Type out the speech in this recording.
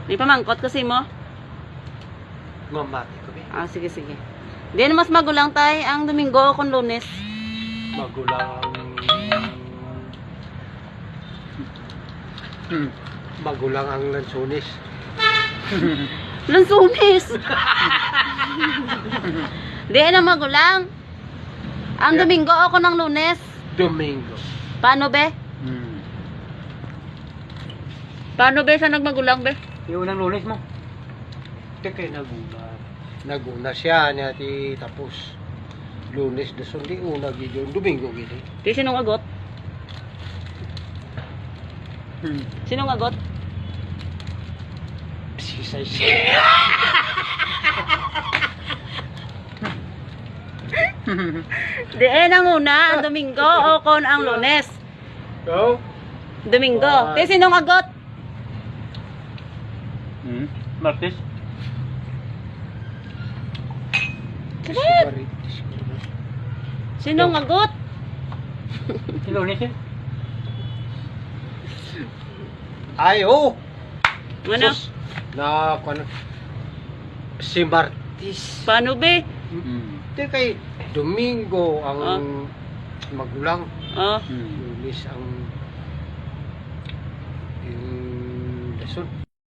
May pamangkot kasi mo? Mamati ko ba? Ah, sige, sige. Di ano mas magulang tay ang Domingo o kung Lunes? Magulang. Magulang ang Lansunis. Lansunis! Di ano magulang? Ang Yeah. Domingo o kung ng Lunes? Domingo. Paano be? Paano be sa nagmagulang be? Yung unang Lunes mo. Kaya naguna. Naguna siya niya ti tapos. Lunes na sundi una gid yung Domingo gid. Di sinong agot? Sinong agot? Sisay siya. Di ang una, ang Domingo o kung ang Lunes? Oh? Domingo. Di sinong agot? Martes. Correct. Sinong agot? Si Lunes yun. Ay, oh! Ano? Sus, na, ano, si Martis. Paano be? Hindi kay Domingo ang magulang. Oh. Lunes ang yung Lason.